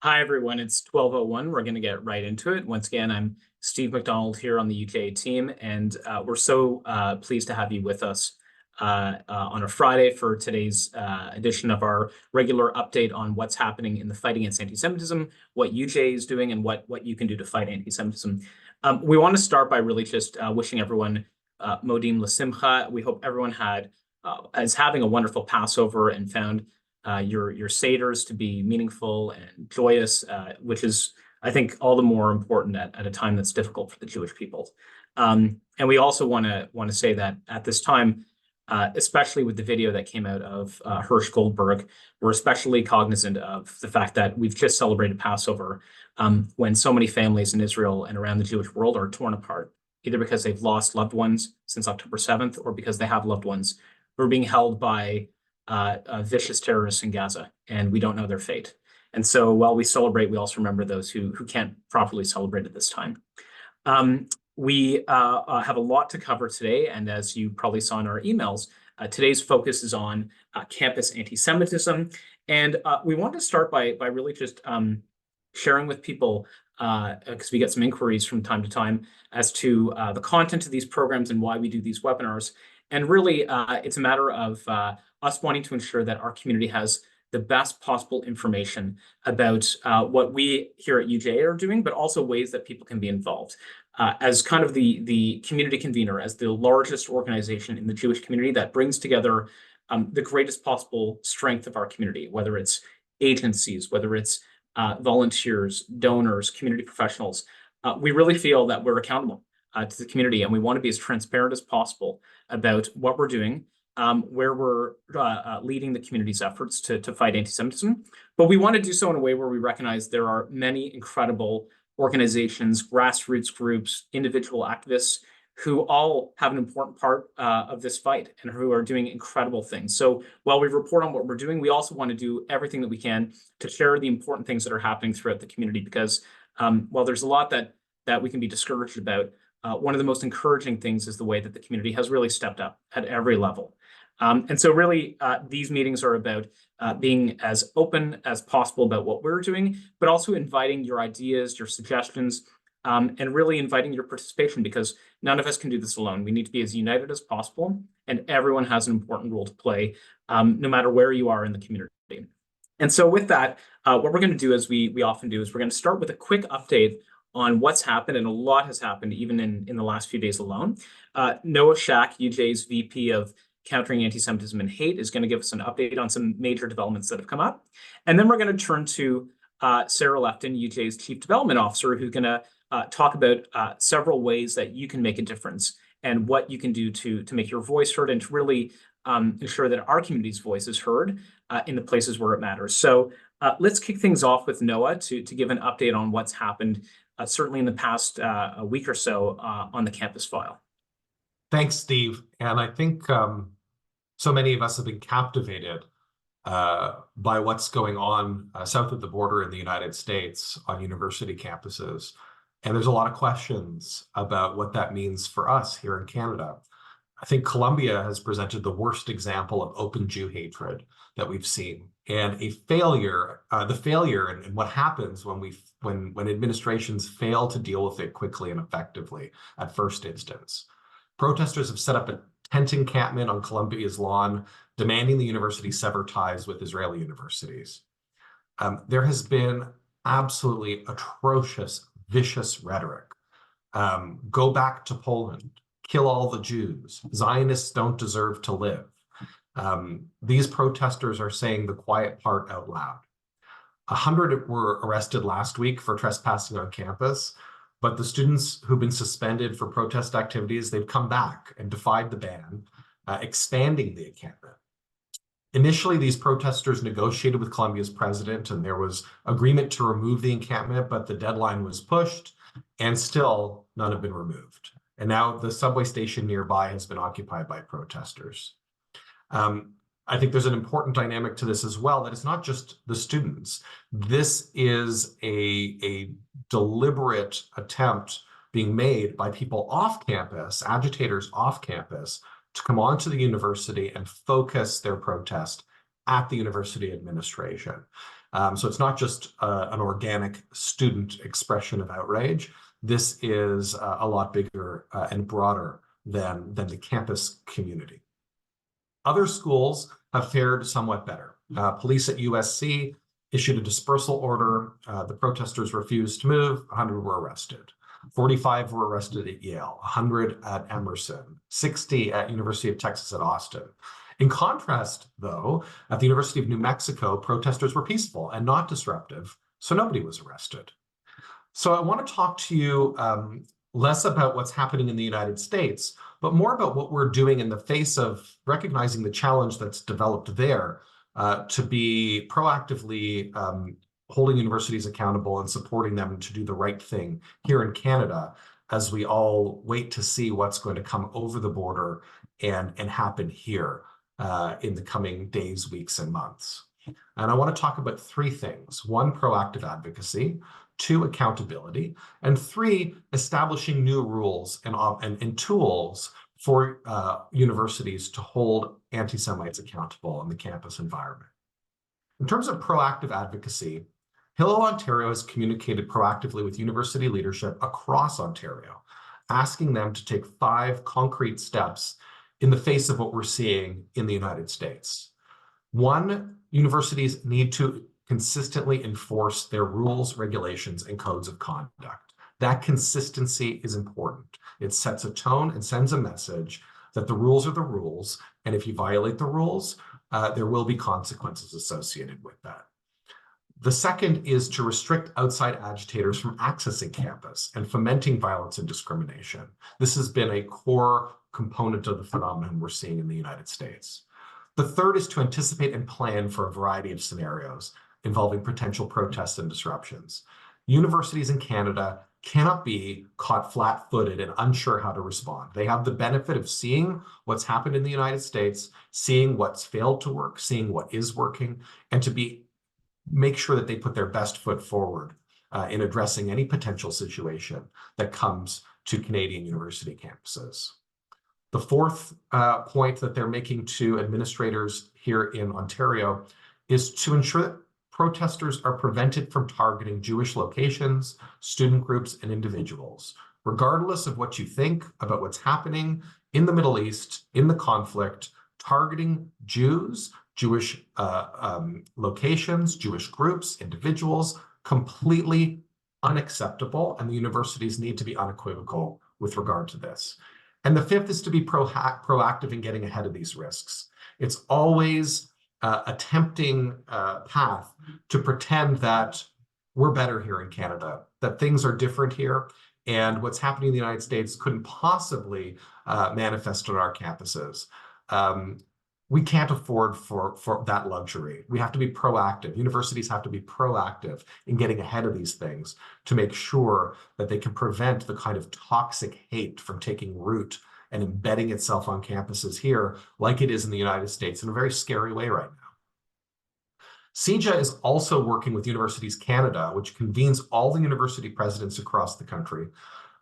Hi, everyone. It's 12:01. We're going to get right into it. Once again, I'm Steve McDonald here on the UJA team, and we're so pleased to have you with us on a Friday for today's edition of our regular update on what's happening in the fight against anti-Semitism, what UJA is doing, and what you can do to fight anti-Semitism. We want to start by really just wishing everyone Modim L'Simcha. We hope everyone is having a wonderful Passover and found your seders to be meaningful and joyous, which is, I think, all the more important at a time that's difficult for the Jewish people. And we also want to say that at this time, especially with the video that came out of Hirsch Goldberg, we're especially cognizant of the fact that we've just celebrated Passover when so many families in Israel and around the Jewish world are torn apart, either because they've lost loved ones since October 7th or because they have loved ones who are being held by vicious terrorists in Gaza, and we don't know their fate. And so while we celebrate, we also remember those who can't properly celebrate at this time. We have a lot to cover today, and as you probably saw in our emails, today's focus is on campus anti-Semitism. And we want to start by really just sharing with people, because we get some inquiries from time to time as to the content of these programs and why we do these webinars. And really, it's a matter of us wanting to ensure that our community has the best possible information about what we here at UJA are doing, but also ways that people can be involved. As kind of the community convener, as the largest organization in the Jewish community that brings together the greatest possible strength of our community, whether it's agencies, whether it's volunteers, donors, community professionals, we really feel that we're accountable to the community, and we want to be as transparent as possible about what we're doing, where we're leading the community's efforts to fight anti-Semitism. But we want to do so in a way where we recognize there are many incredible organizations, grassroots groups, individual activists who all have an important part of this fight and who are doing incredible things. So while we report on what we're doing, we also want to do everything that we can to share the important things that are happening throughout the community, because while there's a lot that we can be discouraged about, one of the most encouraging things is the way that the community has really stepped up at every level. And so really, these meetings are about being as open as possible about what we're doing, but also inviting your ideas, your suggestions, and really inviting your participation, because none of us can do this alone. We need to be as united as possible, and everyone has an important role to play, no matter where you are in the community. And so with that, what we're going to do, as we often do, is we're going to start with a quick update on what's happened, and a lot has happened even in the last few days alone. Noah Shack, UJ's VP of Countering Anti-Semitism and Hate, is going to give us an update on some major developments that have come up. And then we're going to turn to Sarah Lefton, UJ's Chief Development Officer, who's going to talk about several ways that you can make a difference and what you can do to make your voice heard and to really ensure that our community's voice is heard in the places where it matters. So let's kick things off with Noah to give an update on what's happened, certainly in the past a week or so on the campus file. Thanks, Steve. And I think so many of us have been captivated by what's going on south of the border in the United States on university campuses. And there's a lot of questions about what that means for us here in Canada. I think Colombia has presented the worst example of open Jew hatred that we've seen, and a failure, the failure and what happens when administrations fail to deal with it quickly and effectively at first instance. Protesters have set up a tent encampment on Columbia's lawn, demanding the university sever ties with Israeli universities. There has been absolutely atrocious, vicious rhetoric. Go back to Poland, kill all the Jews, Zionists don't deserve to live. These protesters are saying the quiet part out loud. 100 were arrested last week for trespassing on campus, but the students who've been suspended for protest activities, they've come back and defied the ban, expanding the encampment. Initially, these protesters negotiated with Colombia's president, and there was agreement to remove the encampment, but the deadline was pushed, and still none have been removed. And now the subway station nearby has been occupied by protesters. I think there's an important dynamic to this as well, that it's not just the students. This is a deliberate attempt being made by people off campus, agitators off campus, to come onto the university and focus their protest at the university administration. So it's not just an organic student expression of outrage. This is a lot bigger and broader than the campus community. Other schools have fared somewhat better. Police at USC issued a dispersal order. The protesters refused to move. 100 were arrested. 45 were arrested at Yale, 100 at Emerson, 60 at University of Texas at Austin. In contrast, though, at the University of New Mexico, protesters were peaceful and not disruptive, so nobody was arrested. So I want to talk to you less about what's happening in the United States, but more about what we're doing in the face of recognizing the challenge that's developed there to be proactively holding universities accountable and supporting them to do the right thing here in Canada as we all wait to see what's going to come over the border and happen here in the coming days, weeks, and months. And I want to talk about three things. One, proactive advocacy. Two, accountability. And three, establishing new rules and tools for universities to hold anti-Semites accountable in the campus environment. In terms of proactive advocacy, Hillel Ontario has communicated proactively with university leadership across Ontario, asking them to take 5 concrete steps in the face of what we're seeing in the United States. One, universities need to consistently enforce their rules, regulations, and codes of conduct. That consistency is important. It sets a tone and sends a message that the rules are the rules, and if you violate the rules, there will be consequences associated with that. The second is to restrict outside agitators from accessing campus and fomenting violence and discrimination. This has been a core component of the phenomenon we're seeing in the United States. The third is to anticipate and plan for a variety of scenarios involving potential protests and disruptions. Universities in Canada cannot be caught flat-footed and unsure how to respond. They have the benefit of seeing what's happened in the United States, seeing what's failed to work, seeing what is working, and to make sure that they put their best foot forward in addressing any potential situation that comes to Canadian university campuses. The fourth point that they're making to administrators here in Ontario is to ensure that protesters are prevented from targeting Jewish locations, student groups, and individuals. Regardless of what you think about what's happening in the Middle East, in the conflict, targeting Jews, Jewish locations, Jewish groups, individuals, completely unacceptable, and the universities need to be unequivocal with regard to this. And the fifth is to be proactive in getting ahead of these risks. It's always a tempting path to pretend that we're better here in Canada, that things are different here, and what's happening in the United States couldn't possibly manifest on our campuses. We can't afford for that luxury. We have to be proactive. Universities have to be proactive in getting ahead of these things to make sure that they can prevent the kind of toxic hate from taking root and embedding itself on campuses here like it is in the United States in a very scary way right now. CJA is also working with Universities Canada, which convenes all the university presidents across the country,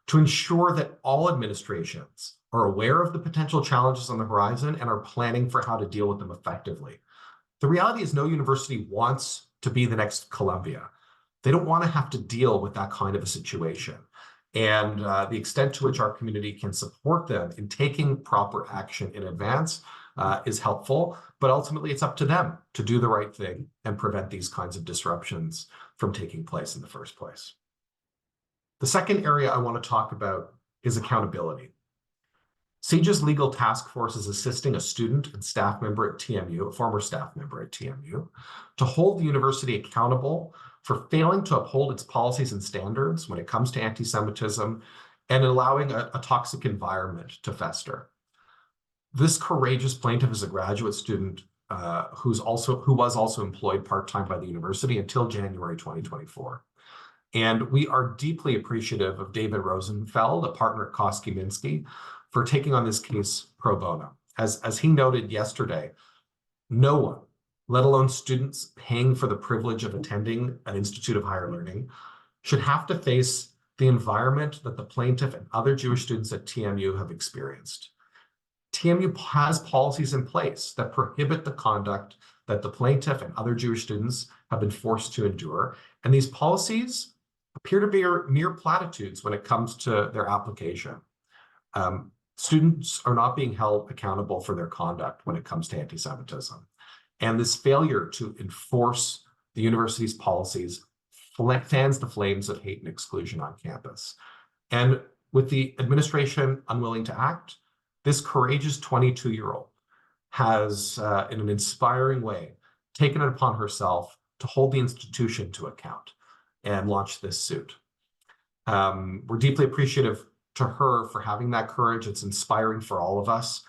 to ensure that all administrations are aware of the potential challenges on the horizon and are planning for how to deal with them effectively. The reality is no university wants to be the next Columbia. They don't want to have to deal with that kind of a situation. And the extent to which our community can support them in taking proper action in advance is helpful, but ultimately it's up to them to do the right thing and prevent these kinds of disruptions from taking place in the first place. The second area I want to talk about is accountability. CJA's legal task force is assisting a student and staff member at TMU, a former staff member at TMU, to hold the university accountable for failing to uphold its policies and standards when it comes to anti-Semitism and allowing a toxic environment to fester. This courageous plaintiff is a graduate student who was also employed part-time by the university until January 2024. And we are deeply appreciative of David Rosenfeld, a partner at Koski Minsky, for taking on this case pro bono. As he noted yesterday, no one, let alone students paying for the privilege of attending an institute of higher learning, should have to face the environment that the plaintiff and other Jewish students at TMU have experienced. TMU has policies in place that prohibit the conduct that the plaintiff and other Jewish students have been forced to endure. And these policies appear to be mere platitudes when it comes to their application. Students are not being held accountable for their conduct when it comes to anti-Semitism. And this failure to enforce the university's policies fans the flames of hate and exclusion on campus. And with the administration unwilling to act, this courageous 22-year-old has, in an inspiring way, taken it upon herself to hold the institution to account and launch this suit. We're deeply appreciative to her for having that courage. It's inspiring for all of us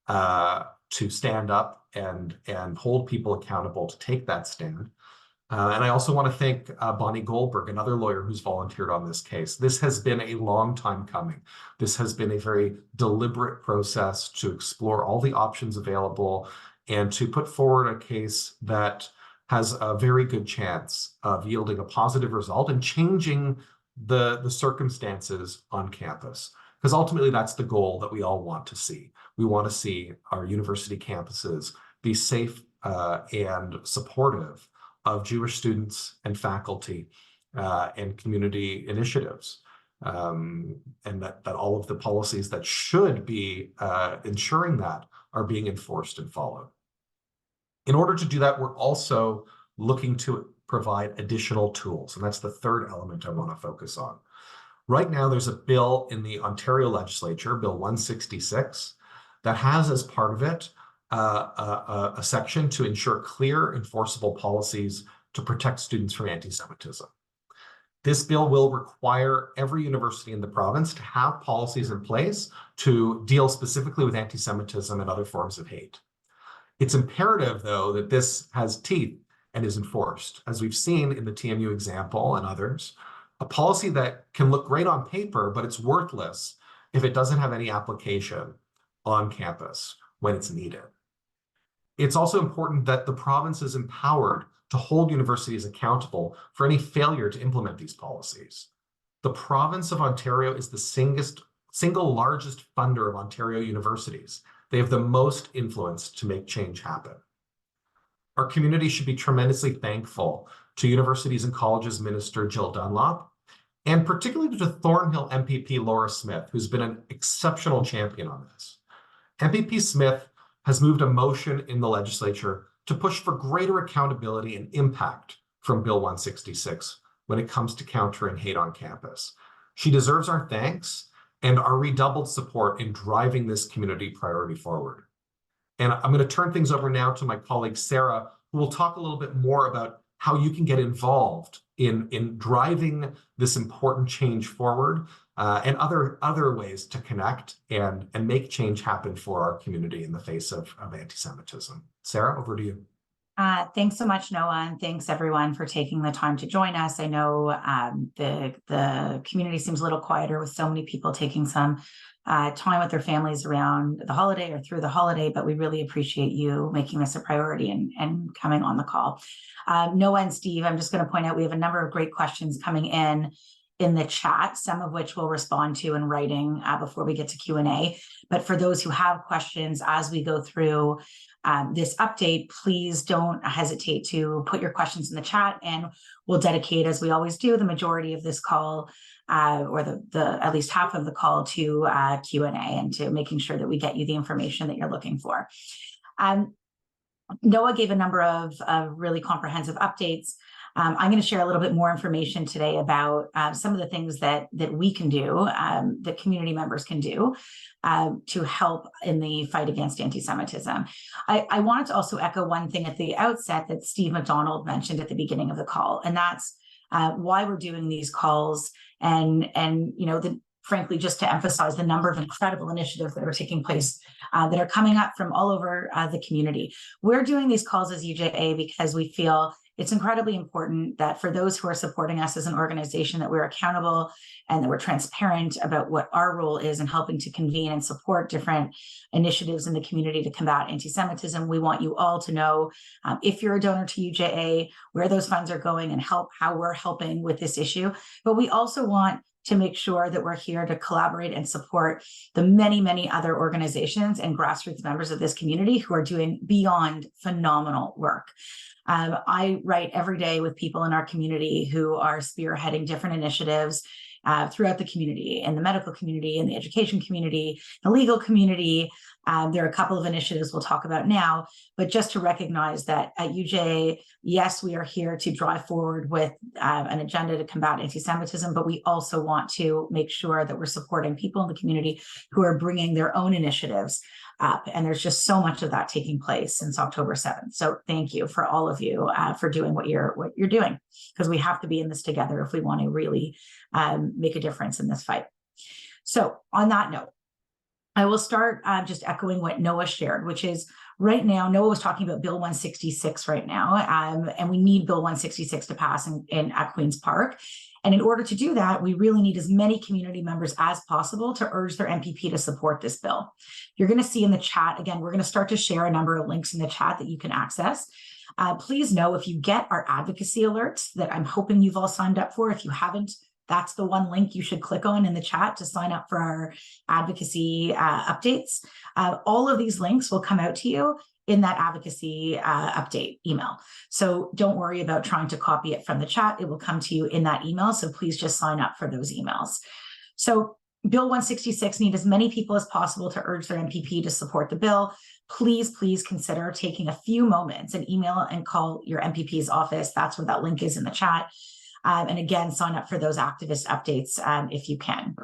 to stand up and hold people accountable to take that stand. And I also want to thank Bonnie Goldberg, another lawyer who's volunteered on this case. This has been a long time coming. This has been a very deliberate process to explore all the options available and to put forward a case that has a very good chance of yielding a positive result and changing the circumstances on campus. Because ultimately, that's the goal that we all want to see. We want to see our university campuses be safe and supportive of Jewish students and faculty and community initiatives, and that all of the policies that should be ensuring that are being enforced and followed. In order to do that, we're also looking to provide additional tools, and that's the third element I want to focus on. Right now, there's a bill in the Ontario legislature, Bill 166, that has as part of it a section to ensure clear, enforceable policies to protect students from anti-Semitism. This bill will require every university in the province to have policies in place to deal specifically with anti-Semitism and other forms of hate. It's imperative, though, that this has teeth and is enforced. As we've seen in the TMU example and others, a policy that can look great on paper, but it's worthless if it doesn't have any application on campus when it's needed. It's also important that the province is empowered to hold universities accountable for any failure to implement these policies. The province of Ontario is the single largest funder of Ontario universities. They have the most influence to make change happen. Our community should be tremendously thankful to Universities and Colleges Minister Jill Dunlop, and particularly to Thornhill MPP Laura Smith, who's been an exceptional champion on this. MPP Smith has moved a motion in the legislature to push for greater accountability and impact from Bill 166 when it comes to countering hate on campus. She deserves our thanks and our redoubled support in driving this community priority forward. And I'm going to turn things over now to my colleague, Sarah, who will talk a little bit more about how you can get involved in driving this important change forward and other ways to connect and make change happen for our community in the face of anti-Semitism. Sarah, over to you. Thanks so much, Noah, and thanks everyone for taking the time to join us. I know the community seems a little quieter with so many people taking some time with their families around the holiday or through the holiday, but we really appreciate you making this a priority and coming on the call. Noah and Steve, I'm just going to point out we have a number of great questions coming in the chat, some of which we'll respond to in writing before we get to Q&A. But for those who have questions as we go through this update, please don't hesitate to put your questions in the chat, and we'll dedicate, as we always do, the majority of this call or the at least half of the call to Q&A and to making sure that we get you the information that you're looking for. Noah gave a number of really comprehensive updates. I'm going to share a little bit more information today about some of the things that we can do, that community members can do to help in the fight against anti-Semitism. I wanted to also echo one thing at the outset that Steve McDonald mentioned at the beginning of the call, and that's why we're doing these calls and you know, frankly, just to emphasize the number of incredible initiatives that are taking place that are coming up from all over the community. We're doing these calls as UJA because we feel it's incredibly important that for those who are supporting us as an organization, that we're accountable and that we're transparent about what our role is in helping to convene and support different initiatives in the community to combat anti-Semitism. We want you all to know if you're a donor to UJA, where those funds are going and how we're helping with this issue. But we also want to make sure that we're here to collaborate and support the many, many other organizations and grassroots members of this community who are doing beyond phenomenal work. I write every day with people in our community who are spearheading different initiatives throughout the community, in the medical community, in the education community, the legal community. There are a couple of initiatives we'll talk about now, but just to recognize that at UJA, yes, we are here to drive forward with an agenda to combat anti-Semitism, but we also want to make sure that we're supporting people in the community who are bringing their own initiatives up. And there's just so much of that taking place since October 7th. So thank you for all of you for doing what you're doing, because we have to be in this together if we want to really make a difference in this fight. So on that note, I will start just echoing what Noah shared, which is right now, Noah was talking about Bill 166 right now, and we need Bill 166 to pass at Queen's Park. And in order to do that, we really need as many community members as possible to urge their MPP to support this bill. You're going to see in the chat, again, we're going to start to share a number of links in the chat that you can access. Please know if you get our advocacy alerts that I'm hoping you've all signed up for. If you haven't, that's the one link you should click on in the chat to sign up for our advocacy updates. All of these links will come out to you in that advocacy update email. So don't worry about trying to copy it from the chat. It will come to you in that email. So please just sign up for those emails. So Bill 166 needs as many people as possible to urge their MPP to support the bill. Please consider taking a few moments and email and call your MPP's office. That's where that link is in the chat. And again, sign up for those activist updates if you can.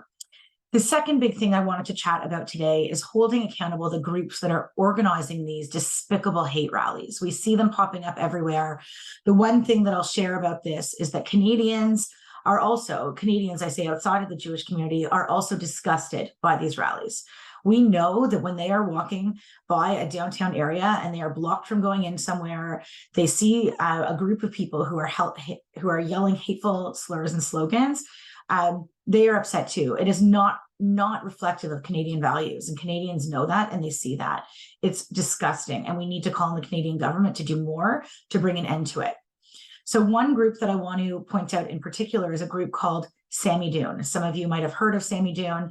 The second big thing I wanted to chat about today is holding accountable the groups that are organizing these despicable hate rallies. We see them popping up everywhere. The one thing that I'll share about this is that Canadians, I say outside of the Jewish community, are also disgusted by these rallies. We know that when they are walking by a downtown area and they are blocked from going in somewhere, they see a group of people who are yelling hateful slurs and slogans. They are upset too. It is not reflective of Canadian values, and Canadians know that and they see that. It's disgusting, and we need to call on the Canadian government to do more to bring an end to it. So one group that I want to point out in particular is a group called Sammy Dune. Some of you might have heard of Sammy Dune.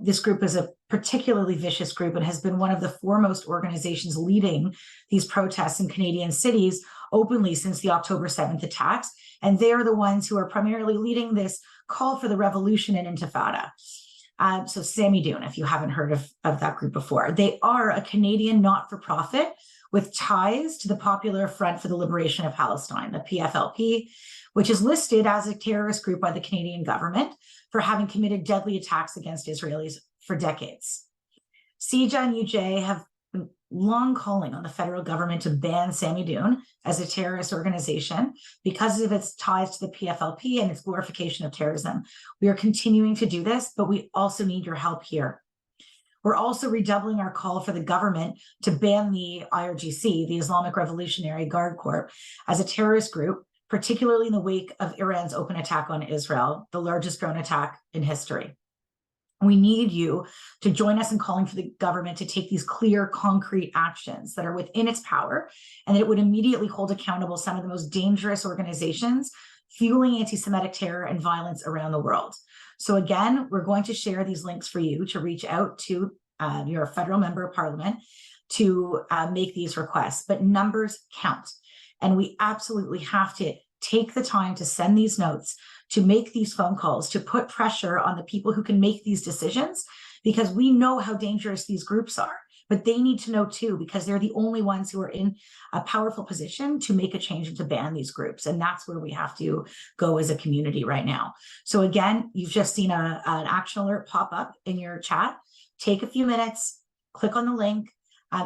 This group is a particularly vicious group and has been one of the foremost organizations leading these protests in Canadian cities openly since the October 7th attacks. And they're the ones who are primarily leading this call for the revolution and intifada. So Sammy Dune, if you haven't heard of that group before, they are a Canadian not-for-profit with ties to the Popular Front for the Liberation of Palestine, the PFLP, which is listed as a terrorist group by the Canadian government for having committed deadly attacks against Israelis for decades. CJA and UJA have been long calling on the federal government to ban Sammy Dune as a terrorist organization because of its ties to the PFLP and its glorification of terrorism. We are continuing to do this, but we also need your help here. We're also redoubling our call for the government to ban the IRGC, the Islamic Revolutionary Guard Corps, as a terrorist group, particularly in the wake of Iran's open attack on Israel, the largest drone attack in history. We need you to join us in calling for the government to take these clear, concrete actions that are within its power, and that it would immediately hold accountable some of the most dangerous organizations fueling anti-Semitic terror and violence around the world. So again, we're going to share these links for you to reach out to your federal member of parliament to make these requests, but numbers count. And we absolutely have to take the time to send these notes, to make these phone calls, to put pressure on the people who can make these decisions, because we know how dangerous these groups are, but they need to know too, because they're the only ones who are in a powerful position to make a change and to ban these groups. And that's where we have to go as a community right now. So again, you've just seen an action alert pop up in your chat. Take a few minutes, click on the link.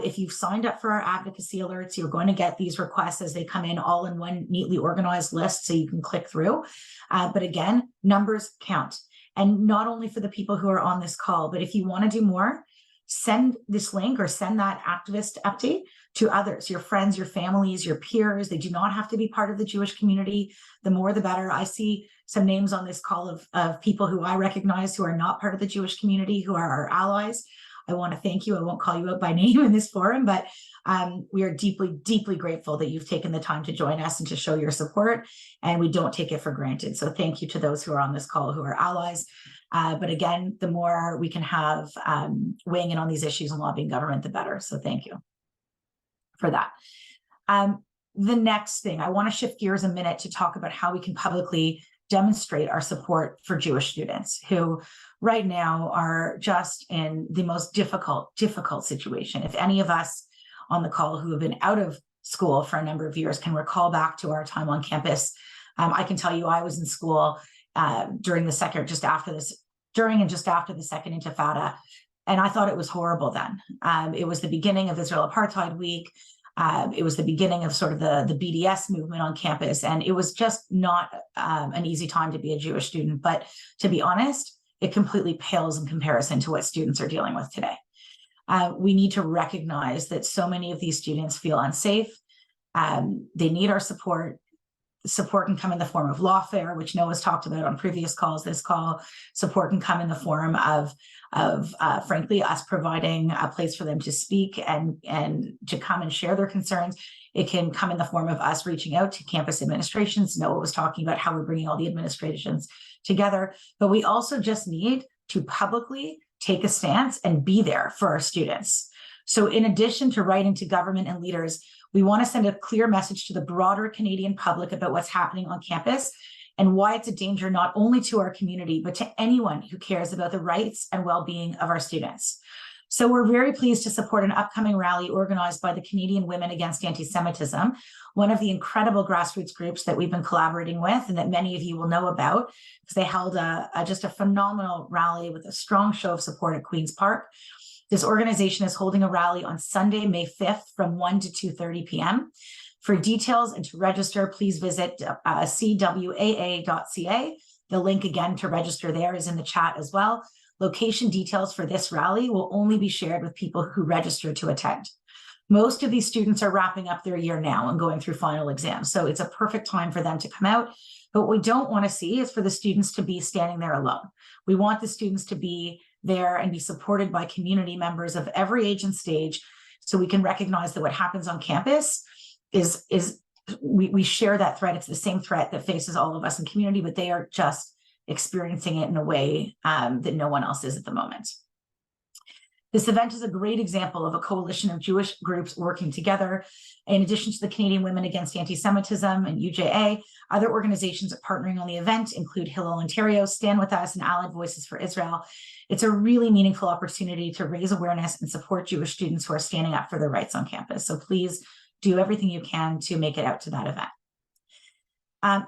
If you've signed up for our advocacy alerts, you're going to get these requests as they come in all in one neatly organized list so you can click through. But again, numbers count. And not only for the people who are on this call, but if you want to do more, send this link or send that activist update to others, your friends, your families, your peers. They do not have to be part of the Jewish community. The more, the better. I see some names on this call of people who I recognize who are not part of the Jewish community, who are our allies. I want to thank you. I won't call you out by name in this forum, but we are deeply, deeply grateful that you've taken the time to join us and to show your support, and we don't take it for granted. So thank you to those who are on this call who are allies. But again, the more we can have weighing in on these issues and lobbying government, the better. So thank you for that. The next thing, I want to shift gears a minute to talk about how we can publicly demonstrate our support for Jewish students who right now are just in the most difficult situation. If any of us on the call who have been out of school for a number of years can recall back to our time on campus, I can tell you I was in school during and just after the second Intifada, and I thought it was horrible then. It was the beginning of Israel Apartheid Week. It was the beginning of sort of the BDS movement on campus, and it was just not an easy time to be a Jewish student. But to be honest, it completely pales in comparison to what students are dealing with today. We need to recognize that so many of these students feel unsafe. They need our support. Support can come in the form of lawfare, which Noah's talked about on previous calls. This call, support can come in the form of frankly, us providing a place for them to speak and to come and share their concerns. It can come in the form of us reaching out to campus administrations. Noah was talking about how we're bringing all the administrations together, but we also just need to publicly take a stance and be there for our students. So in addition to writing to government and leaders, we want to send a clear message to the broader Canadian public about what's happening on campus and why it's a danger not only to our community, but to anyone who cares about the rights and well-being of our students. So we're very pleased to support an upcoming rally organized by the Canadian Women Against Anti-Semitism, one of the incredible grassroots groups that we've been collaborating with and that many of you will know about, because they held just a phenomenal rally with a strong show of support at Queen's Park. This organization is holding a rally on Sunday, May 5th from 1 to 2:30 p.m. For details and to register, please visit cwaa.ca. The link again to register there is in the chat as well. Location details for this rally will only be shared with people who register to attend. Most of these students are wrapping up their year now and going through final exams, so it's a perfect time for them to come out. But what we don't want to see is for the students to be standing there alone. We want the students to be there and be supported by community members of every age and stage, so we can recognize that what happens on campus is we share that threat. It's the same threat that faces all of us in community, but they are just experiencing it in a way that no one else is at the moment. This event is a great example of a coalition of Jewish groups working together. In addition to the Canadian Women Against Anti-Semitism and UJA, other organizations partnering on the event include Hillel Ontario, Stand With Us, and Allied Voices for Israel. It's a really meaningful opportunity to raise awareness and support Jewish students who are standing up for their rights on campus. So please do everything you can to make it out to that event.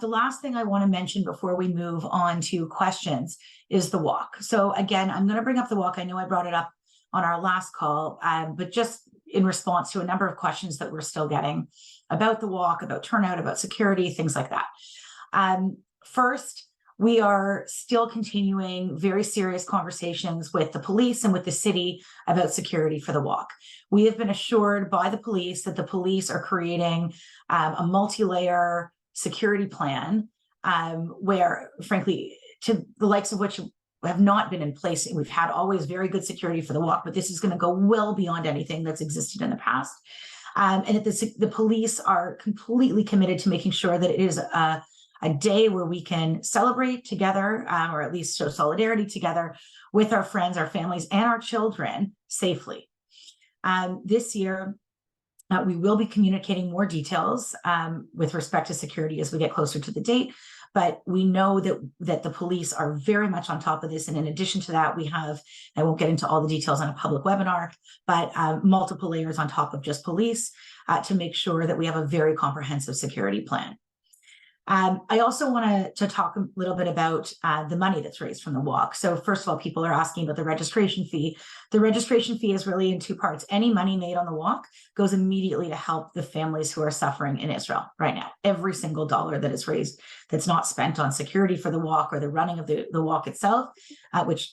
The last thing I want to mention before we move on to questions is the walk. So again, I'm going to bring up the walk. I know I brought it up on our last call, but just in response to a number of questions that we're still getting about the walk, about turnout, about security, things like that. First, we are still continuing very serious conversations with the police and with the city about security for the walk. We have been assured by the police that the police are creating a multi-layer security plan where, frankly, to the likes of which have not been in place. We've had always very good security for the walk, but this is going to go well beyond anything that's existed in the past. And the police are completely committed to making sure that it is a day where we can celebrate together, or at least show solidarity together with our friends, our families, and our children safely. This year, we will be communicating more details with respect to security as we get closer to the date, but we know that the police are very much on top of this. And in addition to that, we have, I won't get into all the details on a public webinar, but multiple layers on top of just police to make sure that we have a very comprehensive security plan. I also want to talk a little bit about the money that's raised from the walk. So first of all, people are asking about the registration fee. The registration fee is really in two parts. Any money made on the walk goes immediately to help the families who are suffering in Israel right now. Every single dollar that is raised that's not spent on security for the walk or the running of the walk itself, which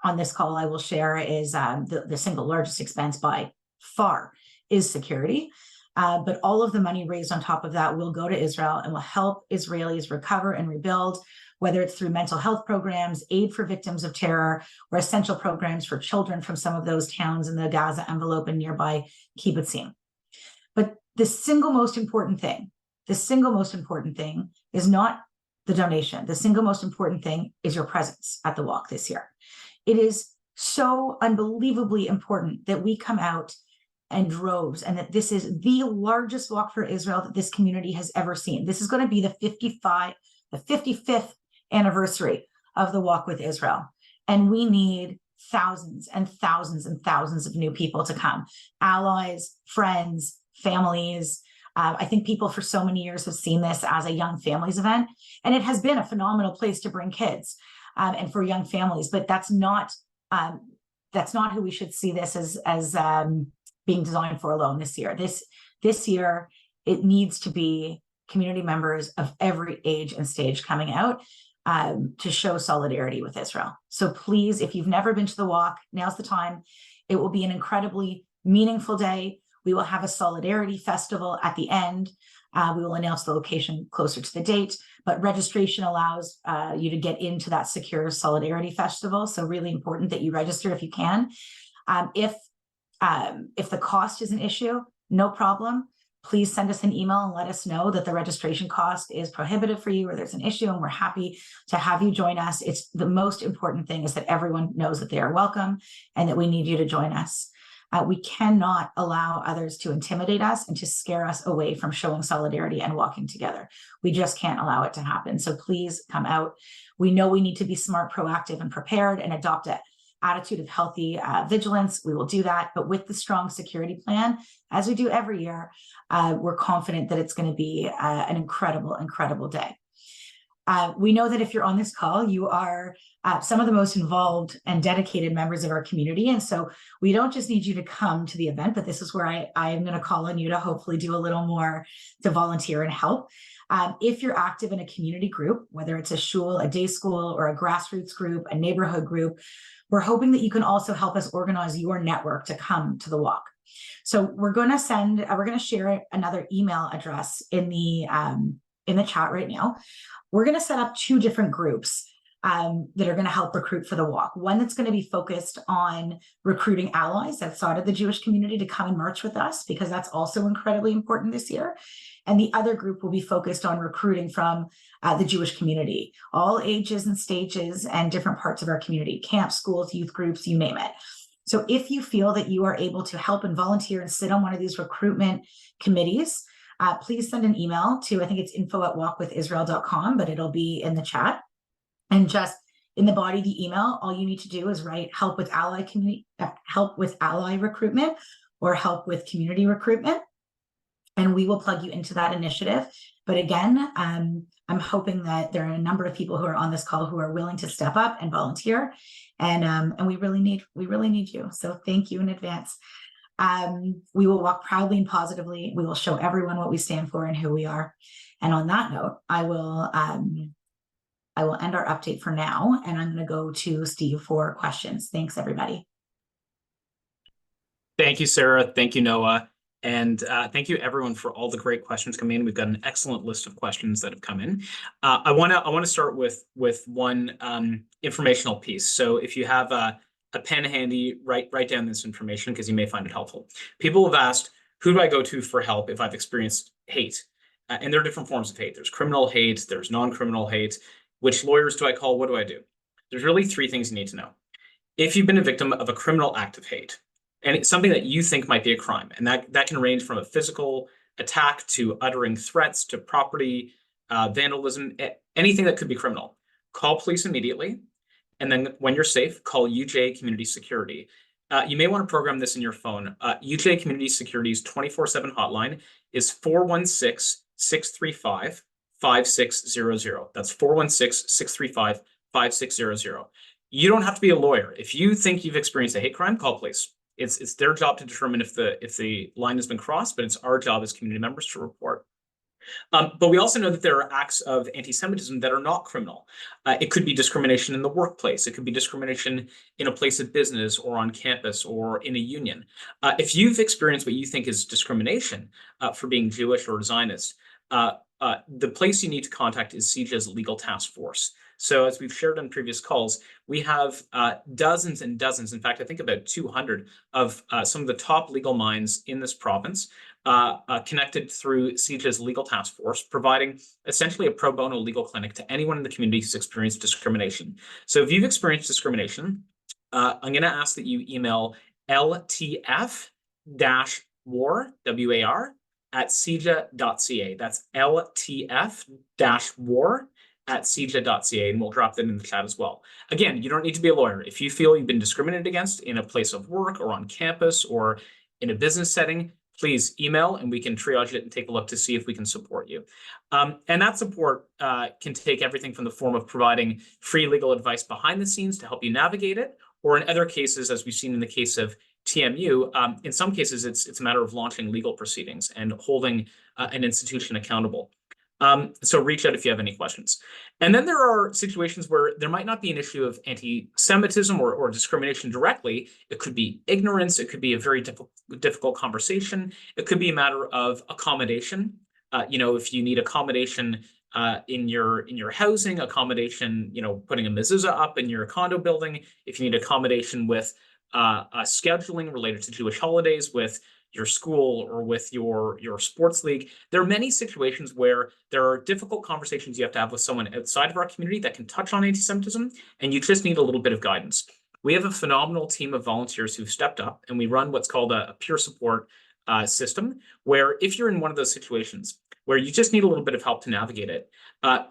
on this call I will share is the single largest expense by far is security. But all of the money raised on top of that will go to Israel and will help Israelis recover and rebuild. whether it's through mental health programs, aid for victims of terror, or essential programs for children from some of those towns in the Gaza envelope and nearby kibbutzim. But the single most important thing is not the donation. The single most important thing is your presence at the walk this year. It is so unbelievably important that we come out in droves, and that this is the largest walk for Israel that this community has ever seen. This is going to be the 55th anniversary of the Walk with Israel. And we need thousands and thousands and thousands of new people to come. Allies, friends, families. I think people for so many years have seen this as a young families event, and it has been a phenomenal place to bring kids and for young families. But that's not who we should see this as being designed for alone this year. This year, it needs to be community members of every age and stage coming out to show solidarity with Israel. So please, if you've never been to the walk, now's the time. It will be an incredibly meaningful day. We will have a solidarity festival at the end. We will announce the location closer to the date, but registration allows you to get into that secure solidarity festival. So really important that you register if you can. If the cost is an issue, no problem. Please send us an email and let us know that the registration cost is prohibitive for you or there's an issue, and we're happy to have you join us. It's the most important thing is that everyone knows that they are welcome and that we need you to join us. We cannot allow others to intimidate us and to scare us away from showing solidarity and walking together. We just can't allow it to happen. So please come out. We know we need to be smart, proactive, and prepared and adopt an attitude of healthy vigilance. We will do that. But with the strong security plan, as we do every year, we're confident that it's going to be an incredible, incredible day. We know that if you're on this call, you are some of the most involved and dedicated members of our community. And so we don't just need you to come to the event, but this is where I am going to call on you to hopefully do a little more to volunteer and help. If you're active in a community group, whether it's a shul, a day school, or a grassroots group, a neighborhood group, we're hoping that you can also help us organize your network to come to the walk. So we're going to share another email address in the chat right now. We're going to set up two different groups that are going to help recruit for the walk. One that's going to be focused on recruiting allies outside of the Jewish community to come and march with us, because that's also incredibly important this year. And the other group will be focused on recruiting from the Jewish community, all ages and stages and different parts of our community, camps, schools, youth groups, you name it. So if you feel that you are able to help and volunteer and sit on one of these recruitment committees, please send an email to, I think it's info@walkwithisrael.com, but it'll be in the chat. And just in the body of the email, all you need to do is write help with ally recruitment or help with community recruitment. And we will plug you into that initiative. But again, I'm hoping that there are a number of people who are on this call who are willing to step up and volunteer. And we really need you. So thank you in advance. We will walk proudly and positively. We will show everyone what we stand for and who we are. And on that note, I will end our update for now, and I'm going to go to Steve for questions. Thanks, everybody. Thank you, Sarah. Thank you, Noah. And thank you, everyone, for all the great questions coming in. We've got an excellent list of questions that have come in. I want to start with one informational piece. So if you have a pen handy, write down this information because you may find it helpful. People have asked, who do I go to for help if I've experienced hate? And there are different forms of hate. There's criminal hate, there's non-criminal hate. Which lawyers do I call? What do I do? There's really three things you need to know. If you've been a victim of a criminal act of hate, and it's something that you think might be a crime, and that can range from a physical attack to uttering threats to property, vandalism, anything that could be criminal, call police immediately. And then when you're safe, call UJA Community Security. You may want to program this in your phone. UJA Community Security's 24/7 hotline is 416-635-5600. That's 416-635-5600. You don't have to be a lawyer. If you think you've experienced a hate crime, call police. It's their job to determine if the line has been crossed, but it's our job as community members to report. But we also know that there are acts of anti-Semitism that are not criminal. It could be discrimination in the workplace. It could be discrimination in a place of business or on campus or in a union. If you've experienced what you think is discrimination for being Jewish or Zionist, the place you need to contact is CJA's Legal Task Force. So as we've shared on previous calls, we have dozens and dozens, in fact, I think about 200 of some of the top legal minds in this province connected through CJA's legal task force, providing essentially a pro bono legal clinic to anyone in the community who's experienced discrimination. So if you've experienced discrimination, I'm going to ask that you email LTF-WAR, W-A-R, at cja.ca. That's LTF-WAR at cja.ca, and we'll drop that in the chat as well. Again, you don't need to be a lawyer. If you feel you've been discriminated against in a place of work or on campus or in a business setting, please email and we can triage it and take a look to see if we can support you. And that support can take everything from the form of providing free legal advice behind the scenes to help you navigate it, or in other cases, as we've seen in the case of TMU, in some cases, it's a matter of launching legal proceedings and holding an institution accountable. So reach out if you have any questions. And then there are situations where there might not be an issue of anti-Semitism or discrimination directly. It could be ignorance. It could be a very difficult conversation. It could be a matter of accommodation. If you need accommodation in your housing, accommodation, putting a mezuzah up in your condo building, if you need accommodation with scheduling related to Jewish holidays, with your school or with your sports league. There are many situations where there are difficult conversations you have to have with someone outside of our community that can touch on anti-Semitism, and you just need a little bit of guidance. We have a phenomenal team of volunteers who've stepped up, and we run what's called a peer support system, where if you're in one of those situations where you just need a little bit of help to navigate it,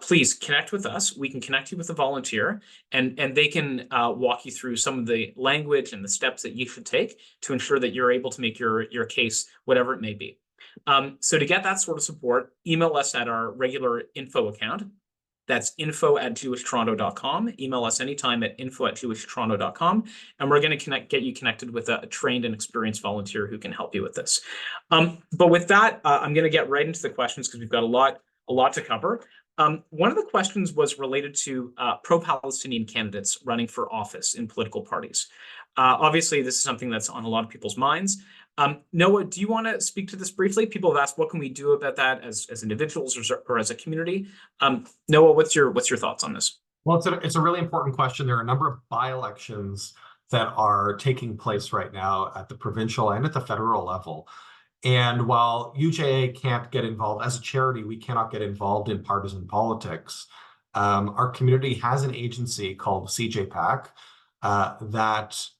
please connect with us. We can connect you with a volunteer, and they can walk you through some of the language and the steps that you should take to ensure that you're able to make your case, whatever it may be. So to get that sort of support, email us at our regular info account. That's info@jewishtoronto.com. Email us anytime at info@jewishtoronto.com, and we're going to get you connected with a trained and experienced volunteer who can help you with this. But with that, I'm going to get right into the questions because we've got a lot to cover. One of the questions was related to pro-Palestinian candidates running for office in political parties. Obviously, this is something that's on a lot of people's minds. Noah, do you want to speak to this briefly? People have asked, what can we do about that as individuals or as a community? Noah, what's your thoughts on this? Well, it's a really important question. There are a number of by-elections that are taking place right now at the provincial and at the federal level. And while UJA can't get involved, as a charity, we cannot get involved in partisan politics. Our community has an agency called CJPAC that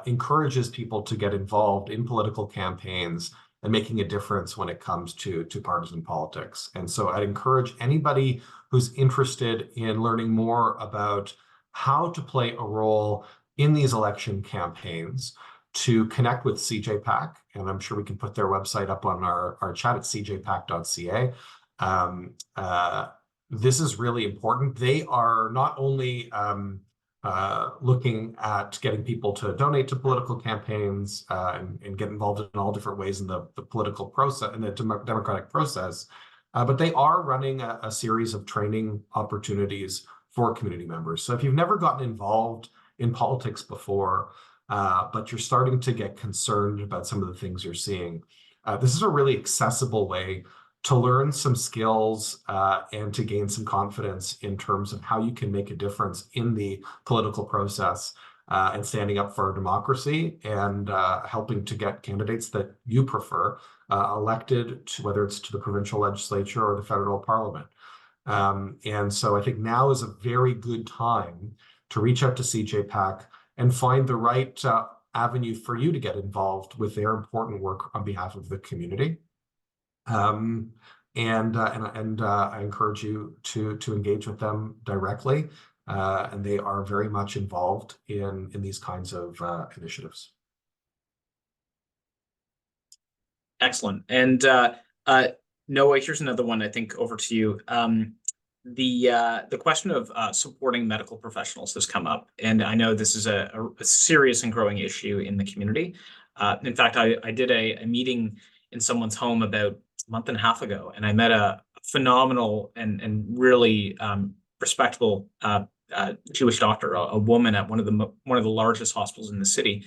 encourages people to get involved in political campaigns and making a difference when it comes to partisan politics. And so I'd encourage anybody who's interested in learning more about how to play a role in these election campaigns to connect with CJPAC, and I'm sure we can put their website up on our chat at cjpac.ca. This is really important. They are not only looking at getting people to donate to political campaigns and get involved in all different ways in the political process, in the democratic process, but they are running a series of training opportunities for community members. So if you've never gotten involved in politics before, but you're starting to get concerned about some of the things you're seeing, this is a really accessible way to learn some skills and to gain some confidence in terms of how you can make a difference in the political process and standing up for our democracy and helping to get candidates that you prefer elected, whether it's to the provincial legislature or the federal parliament. And so I think now is a very good time to reach out to CJPAC and find the right avenue for you to get involved with their important work on behalf of the community. And I encourage you to engage with them directly, and they are very much involved in these kinds of initiatives. Excellent. And Noah, here's another one, I think, over to you. The question of supporting medical professionals has come up, and I know this is a serious and growing issue in the community. In fact, I did a meeting in someone's home about a month and a half ago, and I met a phenomenal and really respectable Jewish doctor, a woman at one of the largest hospitals in the city,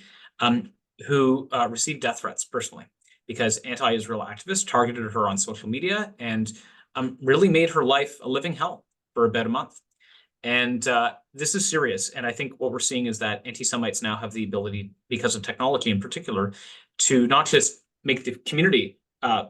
who received death threats personally because anti-Israel activists targeted her on social media and really made her life a living hell for about a month. And this is serious. And I think what we're seeing is that anti-Semites now have the ability, because of technology in particular, to not just make the community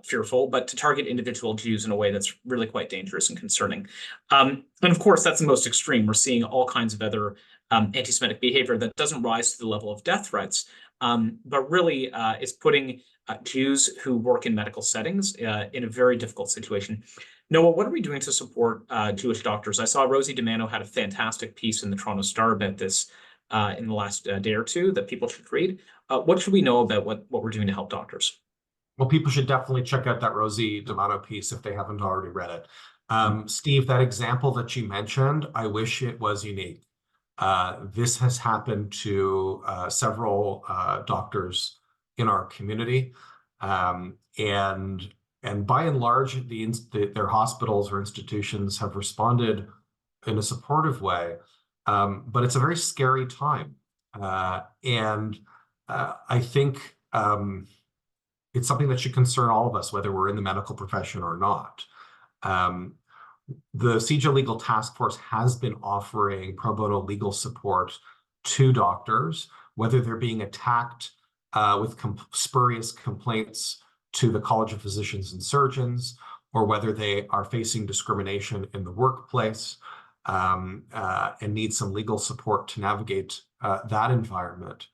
fearful, but to target individual Jews in a way that's really quite dangerous and concerning. And of course, that's the most extreme. We're seeing all kinds of other anti-Semitic behavior that doesn't rise to the level of death threats, but really is putting Jews who work in medical settings in a very difficult situation. Noah, what are we doing to support Jewish doctors? I saw Rosie DiMano had a fantastic piece in the Toronto Star about this in the last day or two that people should read. What should we know about what we're doing to help doctors? Well, people should definitely check out that Rosie DiMano piece if they haven't already read it. Steve, that example that you mentioned, I wish it was unique. This has happened to several doctors in our community, and by and large, their hospitals or institutions have responded in a supportive way. But it's a very scary time, and I think it's something that should concern all of us, whether we're in the medical profession or not. The CJA Legal Task Force has been offering pro bono legal support to doctors, whether they're being attacked with spurious complaints to the College of Physicians and Surgeons, or whether they are facing discrimination in the workplace and need some legal support to navigate that environment.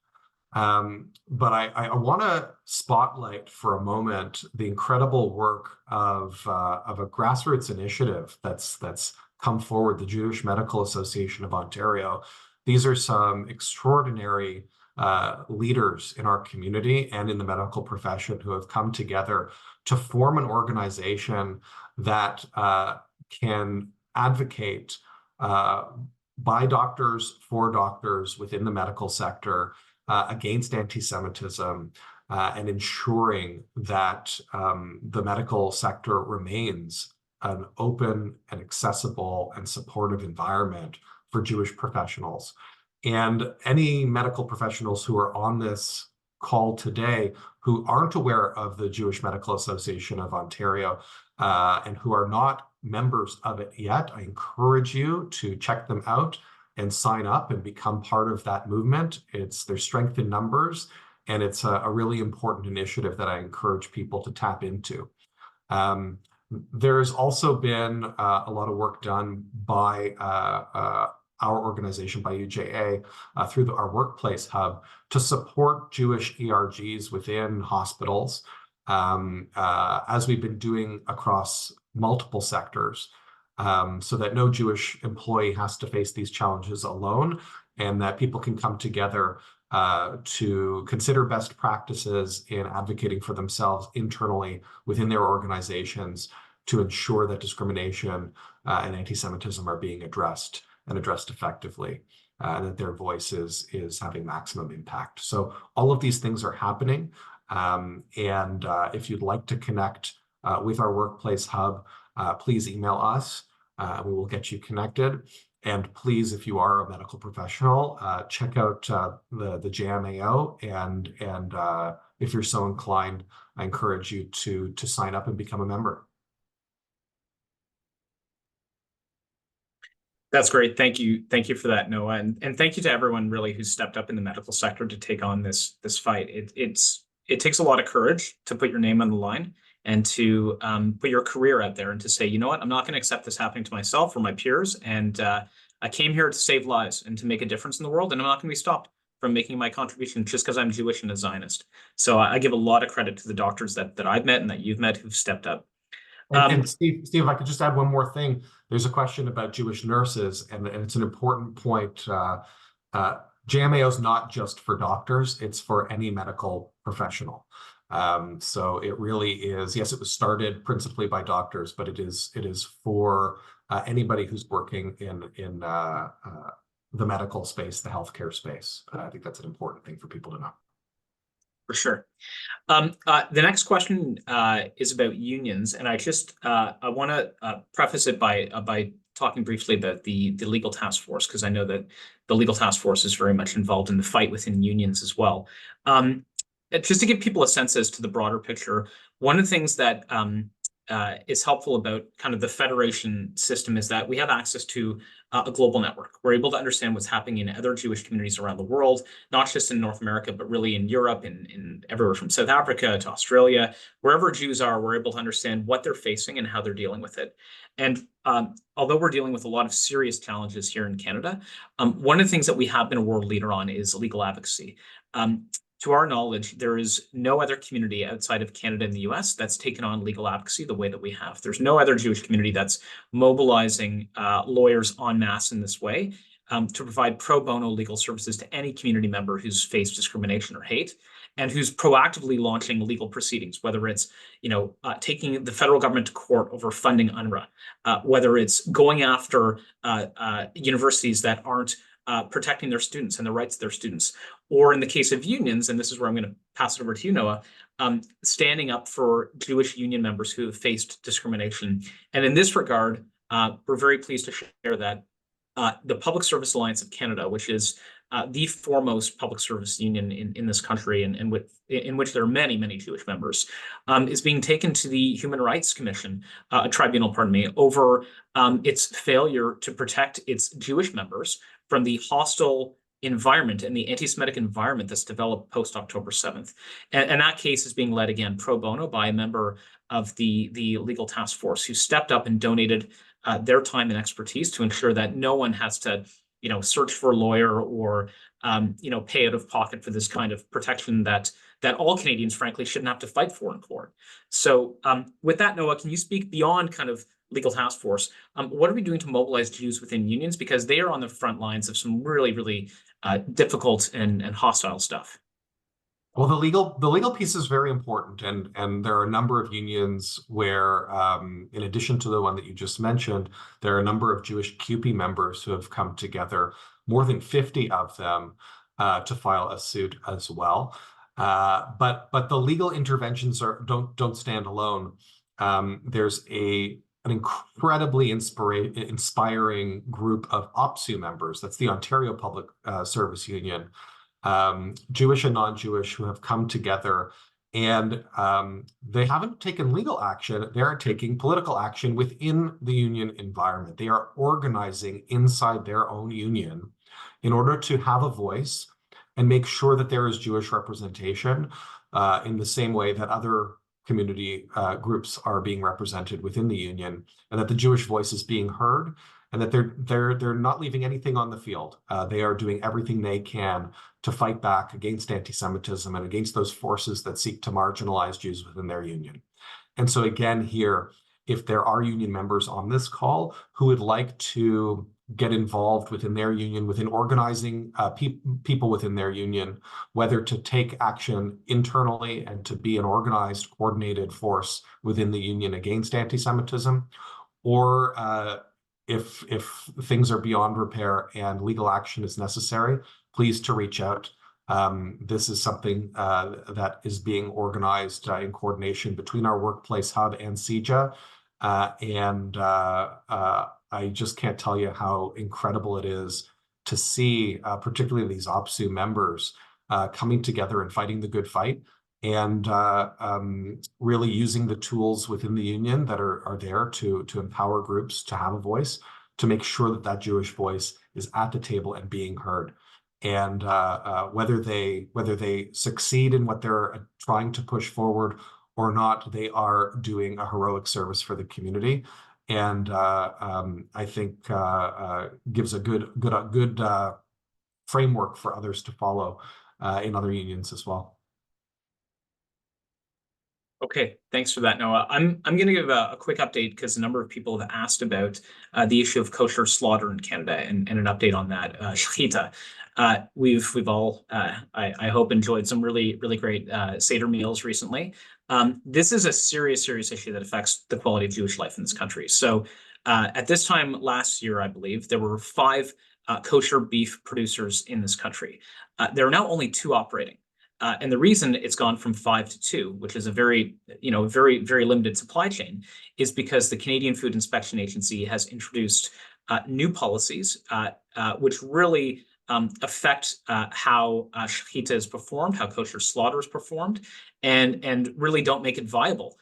But I want to spotlight for a moment the incredible work of a grassroots initiative that's come forward, the Jewish Medical Association of Ontario. These are some extraordinary leaders in our community and in the medical profession who have come together to form an organization that can advocate by doctors, for doctors within the medical sector, against anti-Semitism and ensuring that the medical sector remains an open and accessible and supportive environment for Jewish professionals. And any medical professionals who are on this call today who aren't aware of the Jewish Medical Association of Ontario and who are not members of it yet, I encourage you to check them out and sign up and become part of that movement. There's strength in numbers, and it's a really important initiative that I encourage people to tap into. There's also been a lot of work done by our organization, by UJA, through our Workplace Hub to support Jewish ERGs within hospitals, as we've been doing across multiple sectors. So that no Jewish employee has to face these challenges alone, and that people can come together to consider best practices in advocating for themselves internally within their organizations to ensure that discrimination and anti-Semitism are being addressed and addressed effectively, and that their voice is having maximum impact. So all of these things are happening. And if you'd like to connect with our Workplace Hub, please email us. We will get you connected. And please, if you are a medical professional, check out the JMAO. And if you're so inclined, I encourage you to sign up and become a member. That's great. Thank you. Thank you for that, Noah. And thank you to everyone really who's stepped up in the medical sector to take on this fight. It takes a lot of courage to put your name on the line and to put your career out there and to say, you know what, I'm not going to accept this happening to myself or my peers. And I came here to save lives and to make a difference in the world. And I'm not going to be stopped from making my contribution just because I'm Jewish and a Zionist. So I give a lot of credit to the doctors that I've met and that you've met who've stepped up. And Steve, if I could just add one more thing. There's a question about Jewish nurses, and it's an important point. JMAO is not just for doctors, it's for any medical professional. So it really is, yes, it was started principally by doctors, but it is for anybody who's working in the medical space, the healthcare space. I think that's an important thing for people to know. For sure. The next question is about unions, and I want to preface it by talking briefly about the legal task force, because I know that the legal task force is very much involved in the fight within unions as well. Just to give people a sense as to the broader picture, one of the things that is helpful about kind of the federation system is that we have access to a global network. We're able to understand what's happening in other Jewish communities around the world, not just in North America, but really in Europe, in everywhere from South Africa to Australia. Wherever Jews are, we're able to understand what they're facing and how they're dealing with it. And although we're dealing with a lot of serious challenges here in Canada, one of the things that we have been a world leader on is legal advocacy. To our knowledge, there is no other community outside of Canada and the US that's taken on legal advocacy the way that we have. There's no other Jewish community that's mobilizing lawyers en masse in this way to provide pro bono legal services to any community member who's faced discrimination or hate, and who's proactively launching legal proceedings, whether it's taking the federal government to court over funding UNRWA, whether it's going after universities that aren't protecting their students and the rights of their students, or in the case of unions, and this is where I'm going to pass it over to you, Noah, standing up for Jewish union members who have faced discrimination. And in this regard, we're very pleased to share that the Public Service Alliance of Canada, which is the foremost public service union in this country, and in which there are many, many Jewish members, is being taken to the Human Rights Commission, tribunal, pardon me, over its failure to protect its Jewish members from the hostile environment and the anti-Semitic environment that's developed post-October 7th. And that case is being led again pro bono by a member of the legal task force who stepped up and donated their time and expertise to ensure that no one has to search for a lawyer or pay out of pocket for this kind of protection that all Canadians, frankly, shouldn't have to fight for in court. So with that, Noah, can you speak beyond kind of legal task force? What are we doing to mobilize Jews within unions? Because they are on the front lines of some really, really difficult and hostile stuff. Well, the legal piece is very important, and there are a number of unions where, in addition to the one that you just mentioned, there are a number of Jewish CUPE members who have come together, more than 50 of them, to file a suit as well. But the legal interventions don't stand alone. There's an incredibly inspiring group of OPSU members. That's the Ontario Public Service Union. Jewish and non-Jewish, who have come together, and they haven't taken legal action. They're taking political action within the union environment. They are organizing inside their own union in order to have a voice and make sure that there is Jewish representation in the same way that other community groups are being represented within the union, and that the Jewish voice is being heard, and that they're not leaving anything on the field. They are doing everything they can to fight back against anti-Semitism and against those forces that seek to marginalize Jews within their union. And so again here, if there are union members on this call who would like to get involved within their union, within organizing people within their union, whether to take action internally and to be an organized, coordinated force within the union against anti-Semitism, or if things are beyond repair and legal action is necessary, please to reach out. This is something that is being organized in coordination between our Workplace Hub and CJA. I just can't tell you how incredible it is to see, particularly these OPSU members, coming together and fighting the good fight, and really using the tools within the union that are there to empower groups to have a voice, to make sure that that Jewish voice is at the table and being heard. And whether they succeed in what they're trying to push forward or not, they are doing a heroic service for the community, and I think gives a good framework for others to follow in other unions as well. Okay, thanks for that, Noah. I'm going to give a quick update because a number of people have asked about the issue of kosher slaughter in Canada and an update on that. Shechita. We've all, I hope, enjoyed some really great Seder meals recently. This is a serious issue that affects the quality of Jewish life in this country. So at this time last year, I believe, there were 5 kosher beef producers in this country. There are now only 2 operating. And the reason it's gone from 5 to 2, which is a very limited supply chain, is because the Canadian Food Inspection Agency has introduced new policies which really affect how shechita is performed, how kosher slaughter is performed, and really don't make it viable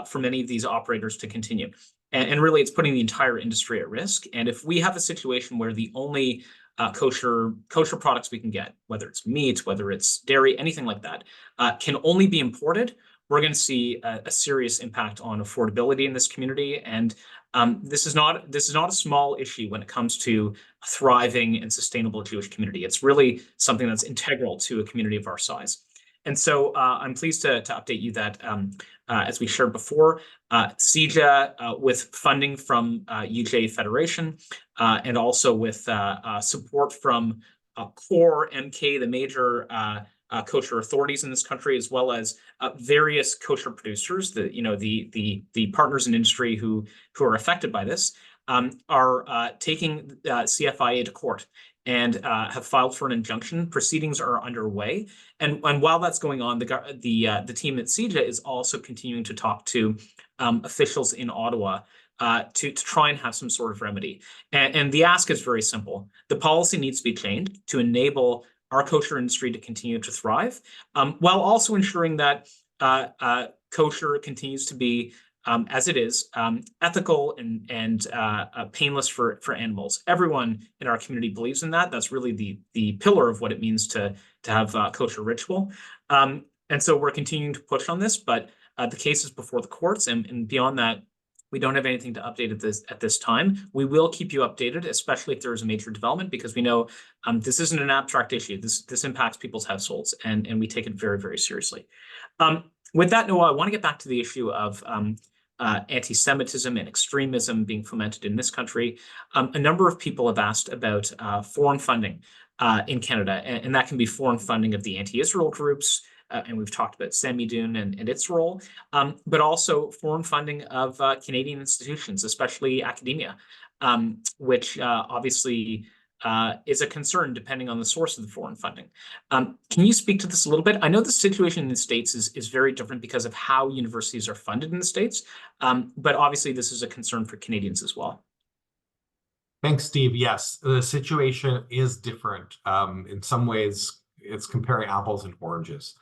for many of these operators to continue. And really, it's putting the entire industry at risk. And if we have a situation where the only kosher products we can get, whether it's meat, whether it's dairy, anything like that, can only be imported, we're going to see a serious impact on affordability in this community. And this is not a small issue when it comes to a thriving and sustainable Jewish community. It's really something that's integral to a community of our size. And so I'm pleased to update you that, as we shared before, CJA, with funding from UJA Federation, and also with support from CORE, MK, the major kosher authorities in this country, as well as various kosher producers, the partners in industry who are affected by this, are taking CFIA to court and have filed for an injunction. Proceedings are underway, and while that's going on, the team at CJA is also continuing to talk to officials in Ottawa to try and have some sort of remedy. And the ask is very simple: the policy needs to be changed to enable our kosher industry to continue to thrive, while also ensuring that kosher continues to be, as it is, ethical and painless for animals. Everyone in our community believes in that. That's really the pillar of what it means to have kosher ritual. And so we're continuing to push on this, but the case is before the courts, and beyond that, we don't have anything to update at this time. We will keep you updated, especially if there is a major development, because we know this isn't an abstract issue. This impacts people's households, and we take it very, very seriously. With that, Noah, I want to get back to the issue of anti-Semitism and extremism being fomented in this country. A number of people have asked about foreign funding in Canada, and that can be foreign funding of the anti-Israel groups, and we've talked about Samidun and its role, but also foreign funding of Canadian institutions, especially academia, which obviously is a concern depending on the source of the foreign funding. Can you speak to this a little bit? I know the situation in the States is very different because of how universities are funded in the States, but obviously this is a concern for Canadians as well. Thanks, Steve. Yes, the situation is different. In some ways, it's comparing apples and oranges.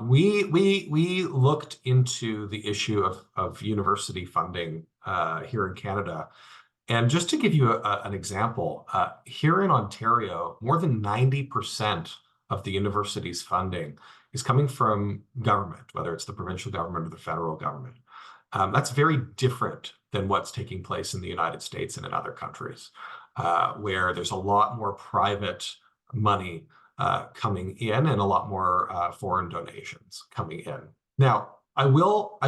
We looked into the issue of university funding here in Canada. And just to give you an example, here in Ontario, more than 90% of the university's funding is coming from government, whether it's the provincial government or the federal government. That's very different than what's taking place in the United States and in other countries, where there's a lot more private money coming in and a lot more foreign donations coming in. Now, I will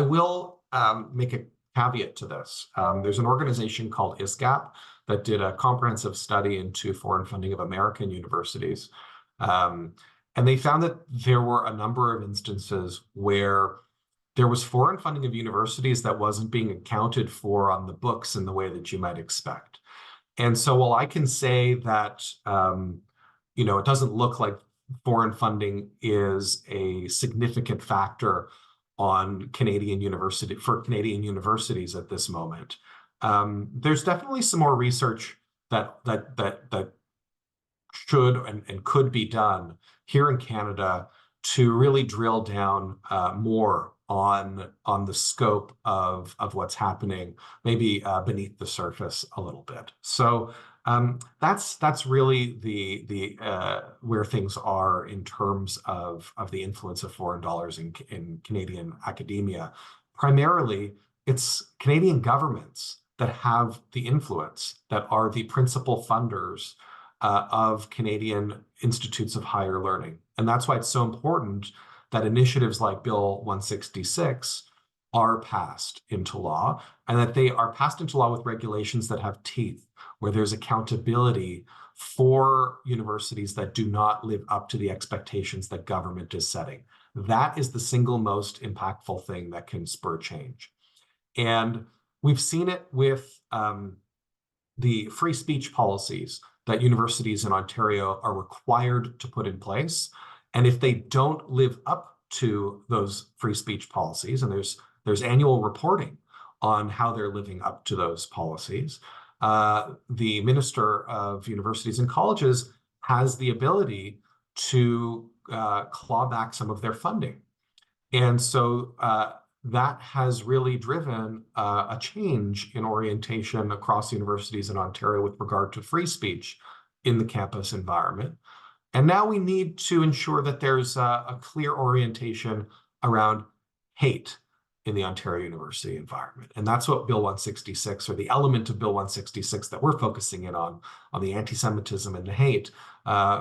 make a caveat to this. There's an organization called ISGAP that did a comprehensive study into foreign funding of American universities. And they found that there were a number of instances where there was foreign funding of universities that wasn't being accounted for on the books in the way that you might expect. And so while I can say that, it doesn't look like foreign funding is a significant factor on Canadian universities at this moment, there's definitely some more research that should and could be done here in Canada to really drill down more on the scope of what's happening, maybe beneath the surface a little bit. So that's really the where things are in terms of the influence of foreign dollars in Canadian academia. Primarily, it's Canadian governments that have the influence, that are the principal funders of Canadian institutes of higher learning. And that's why it's so important that initiatives like Bill 166 are passed into law, and that they are passed into law with regulations that have teeth, where there's accountability for universities that do not live up to the expectations that government is setting. That is the single most impactful thing that can spur change. And we've seen it with the free speech policies that universities in Ontario are required to put in place. And if they don't live up to those free speech policies, and there's annual reporting on how they're living up to those policies, the Minister of Universities and Colleges has the ability to claw back some of their funding. And so that has really driven a change in orientation across universities in Ontario with regard to free speech in the campus environment. And now we need to ensure that there's a clear orientation around hate in the Ontario University environment. And that's what Bill 166, or the element of Bill 166 that we're focusing in on the anti-Semitism and the hate,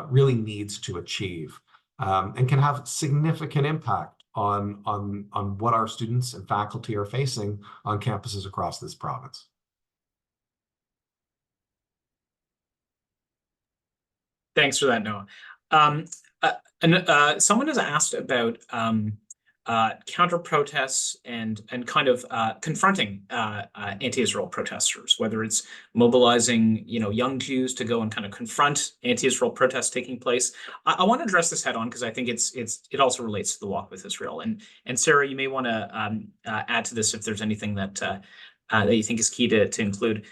really needs to achieve, and can have significant impact on what our students and faculty are facing on campuses across this province. Thanks for that, Noah. Someone has asked about counter protests and kind of confronting anti-Israel protesters, whether it's mobilizing young Jews to go and kind of confront anti-Israel protests taking place. I want to address this head on because I think it also relates to the walk with Israel. And Sarah, you may want to add to this if there's anything that that you think is key to include.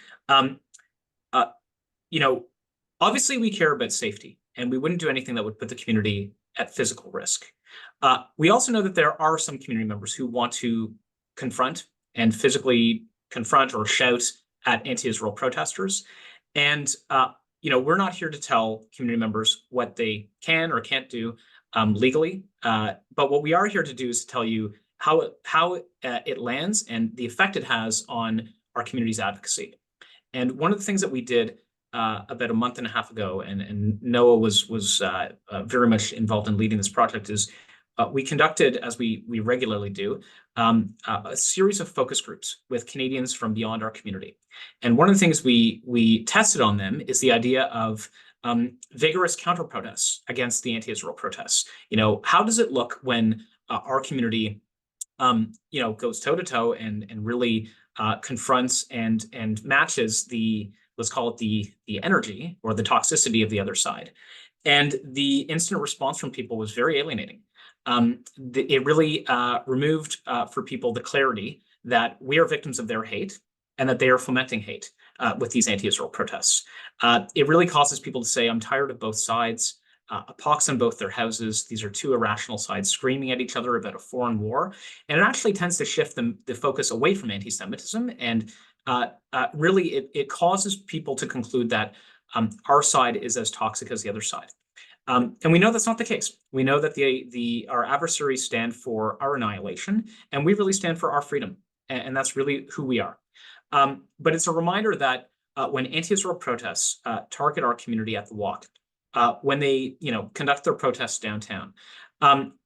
Obviously, we care about safety, and we wouldn't do anything that would put the community at physical risk. We also know that there are some community members who want to confront and physically confront or shout at anti-Israel protesters. And, we're not here to tell community members what they can or can't do legally. But what we are here to do is to tell you how it lands and the effect it has on our community's advocacy. And one of the things that we did about a month and a half ago, and Noah was very much involved in leading this project, is we conducted, as we regularly do, a series of focus groups with Canadians from beyond our community. And one of the things we tested on them is the idea of vigorous counter protests against the anti-Israel protests. How does it look when our community goes toe to toe and really confronts and matches the, let's call it the energy or the toxicity of the other side? And the instant response from people was very alienating. It really removed for people the clarity that we are victims of their hate and that they are fomenting hate with these anti-Israel protests. It really causes people to say, I'm tired of both sides, a pox on both their houses. These are two irrational sides screaming at each other about a foreign war. And it actually tends to shift the focus away from anti-Semitism. And really, it causes people to conclude that our side is as toxic as the other side. And we know that's not the case. We know that our adversaries stand for our annihilation, and we really stand for our freedom. And that's really who we are. But it's a reminder that when anti-Israel protests target our community at the walk, when they conduct their protests downtown,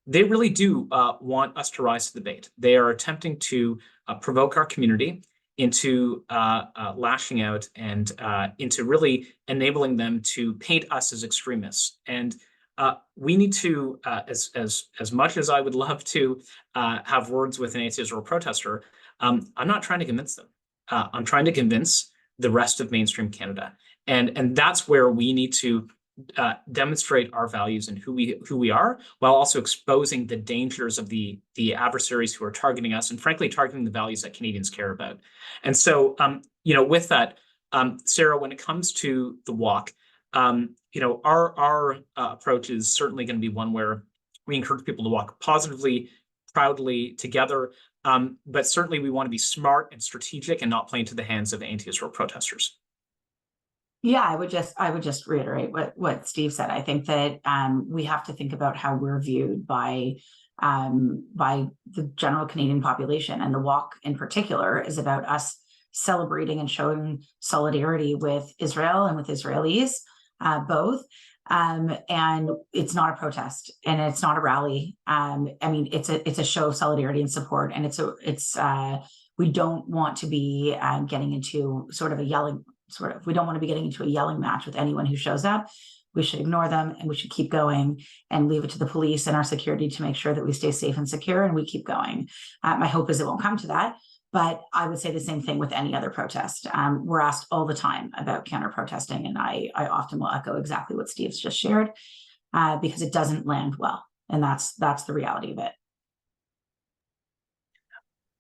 they really do want us to rise to the bait. They are attempting to provoke our community into lashing out and into really enabling them to paint us as extremists. And we need to, as much as I would love to have words with an anti-Israel protester, I'm not trying to convince them. I'm trying to convince the rest of mainstream Canada. And that's where we need to demonstrate our values and who we are, while also exposing the dangers of the adversaries who are targeting us and frankly targeting the values that Canadians care about. And so, with that, Sarah, when it comes to the walk, our approach is certainly going to be one where we encourage people to walk positively, proudly together. But certainly we want to be smart and strategic and not play into the hands of anti-Israel protesters. Yeah, I would just reiterate what Steve said. I think that we have to think about how we're viewed by the general Canadian population, and the walk in particular is about us celebrating and showing solidarity with Israel and with Israelis, both. And it's not a protest, and it's not a rally. It's a show of solidarity and support, and we don't want to be getting into we don't want to be getting into a yelling match with anyone who shows up. We should ignore them, and we should keep going and leave it to the police and our security to make sure that we stay safe and secure, and we keep going. My hope is it won't come to that, but I would say the same thing with any other protest. We're asked all the time about counter protesting, and I often will echo exactly what Steve's just shared, because it doesn't land well, and that's the reality of it.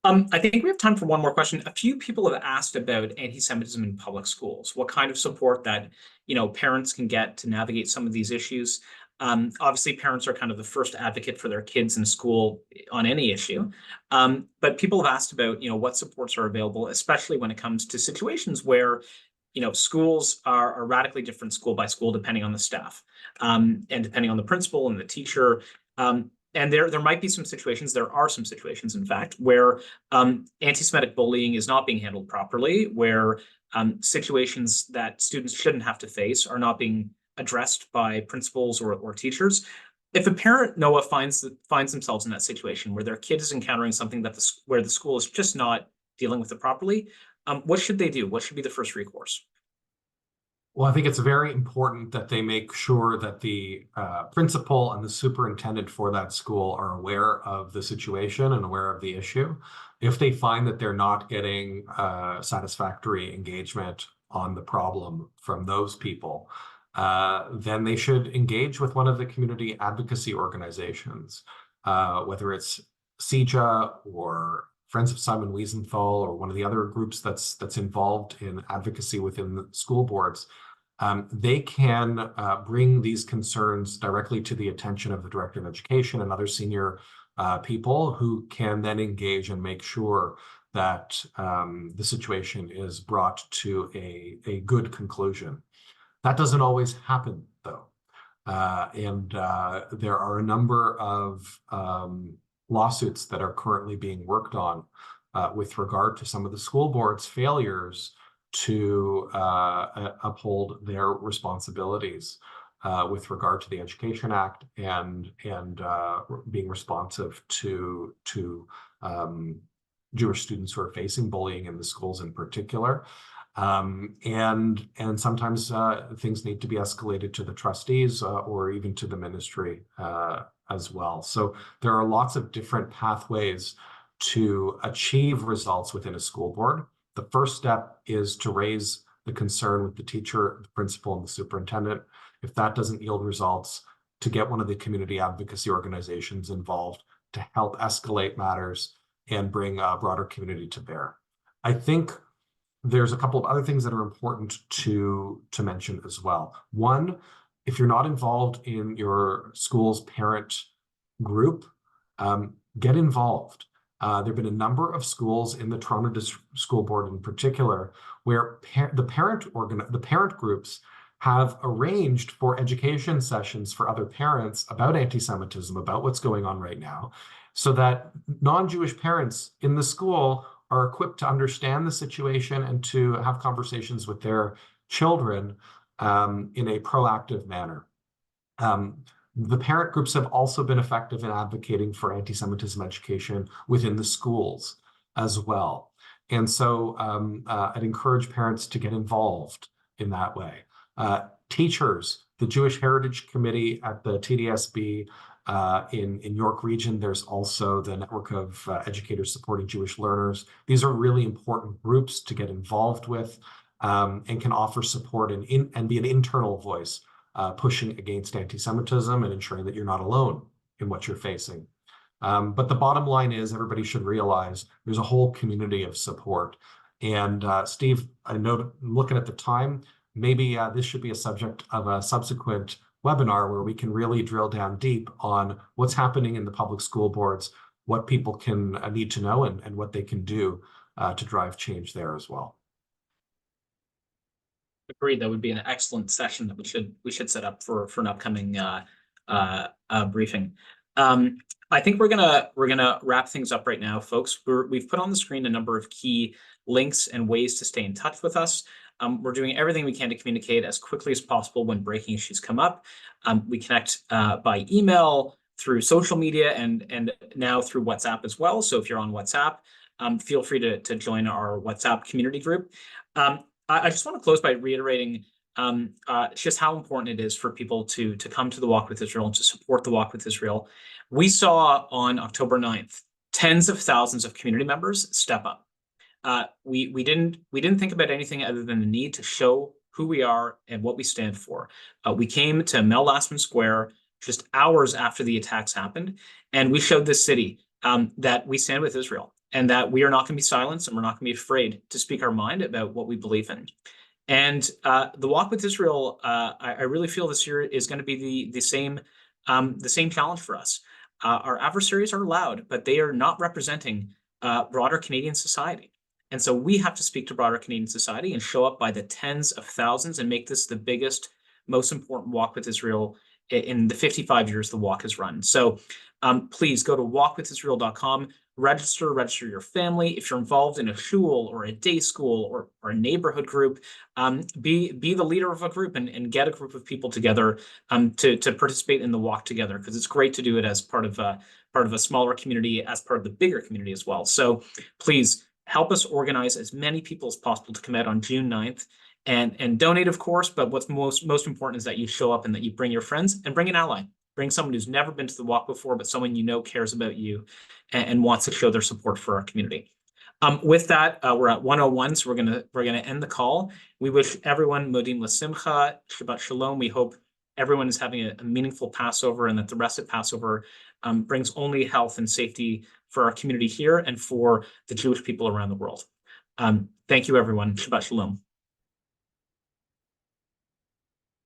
I think we have time for one more question. A few people have asked about anti-Semitism in public schools, what kind of support that parents can get to navigate some of these issues. Obviously, parents are kind of the first advocate for their kids in school on any issue. But people have asked about, what supports are available, especially when it comes to situations where, schools are radically different school by school, depending on the staff, and depending on the principal and the teacher. And there might be some situations, there are some situations, in fact, where anti-Semitic bullying is not being handled properly, where situations that students shouldn't have to face are not being addressed by principals or teachers. If a parent, Noah, finds themselves in that situation where their kid is encountering something where the school is just not dealing with it properly, what should they do? What should be the first recourse? Well, I think it's very important that they make sure that the principal and the superintendent for that school are aware of the situation and aware of the issue. If they find that they're not getting satisfactory engagement on the problem from those people, then they should engage with one of the community advocacy organizations, whether it's CJA or Friends of Simon Wiesenthal or one of the other groups that's involved in advocacy within the school boards. They can bring these concerns directly to the attention of the Director of Education and other senior people who can then engage and make sure that the situation is brought to a good conclusion. That doesn't always happen, though. And there are a number of lawsuits that are currently being worked on with regard to some of the school board's failures to uphold their responsibilities with regard to the Education Act and being responsive to Jewish students who are facing bullying in the schools in particular. And sometimes things need to be escalated to the trustees or even to the ministry as well. So there are lots of different pathways to achieve results within a school board. The first step is to raise the concern with the teacher, the principal, and the superintendent. If that doesn't yield results, to get one of the community advocacy organizations involved to help escalate matters and bring a broader community to bear. I think there's a couple of other things that are important to mention as well. One, if you're not involved in your school's parent group, get involved. There have been a number of schools in the Toronto School Board in particular where the parent groups have arranged for education sessions for other parents about anti-Semitism, about what's going on right now, so that non-Jewish parents in the school are equipped to understand the situation and to have conversations with their children in a proactive manner. The parent groups have also been effective in advocating for anti-Semitism education within the schools as well. And so I'd encourage parents to get involved in that way. Teachers, the Jewish Heritage Committee at the TDSB in York Region, there's also the Network of Educators Supporting Jewish Learners. These are really important groups to get involved with and can offer support and be an internal voice pushing against anti-Semitism and ensuring that you're not alone in what you're facing. But the bottom line is everybody should realize there's a whole community of support. And Steve, I know looking at the time, maybe this should be a subject of a subsequent webinar where we can really drill down deep on what's happening in the public school boards, what people can need to know and what they can do to drive change there as well. Agreed. That would be an excellent session that we should set up for an upcoming briefing. I think we're gonna wrap things up right now, folks. We've put on the screen a number of key links and ways to stay in touch with us. We're doing everything we can to communicate as quickly as possible when breaking issues come up. We connect by email, through social media, and now through WhatsApp as well. So if you're on WhatsApp, feel free to join our WhatsApp community group. I just want to close by reiterating just how important it is for people to come to the Walk with Israel and to support the Walk with Israel. We saw on October 9th, tens of thousands of community members step up. We didn't think about anything other than the need to show who we are and what we stand for. We came to Mel Lastman Square just hours after the attacks happened, and we showed this city that we stand with Israel and that we are not going to be silenced and we're not going to be afraid to speak our mind about what we believe in. And the Walk with Israel, I really feel this year is going to be the same challenge for us. Our adversaries are loud, but they are not representing broader Canadian society. And so we have to speak to broader Canadian society and show up by the tens of thousands and make this the biggest, most important Walk with Israel in the 55 years the walk has run. So please go to walkwithisrael.com, register your family. If you're involved in a shul or a day school or a neighborhood group, be the leader of a group and get a group of people together to participate in the walk together, because it's great to do it as part of a smaller community, as part of the bigger community as well. So please help us organize as many people as possible to come out on June 9th and donate, of course. But what's most important is that you show up and that you bring your friends and bring an ally. Bring someone who's never been to the walk before, but someone you know cares about you and wants to show their support for our community. With that, we're at 1:01, so we're gonna end the call. We wish everyone Modim L'Simcha, Shabbat Shalom. We hope everyone is having a meaningful Passover, and that the rest of Passover brings only health and safety for our community here and for the Jewish people around the world. Thank you, everyone. Shabbat Shalom.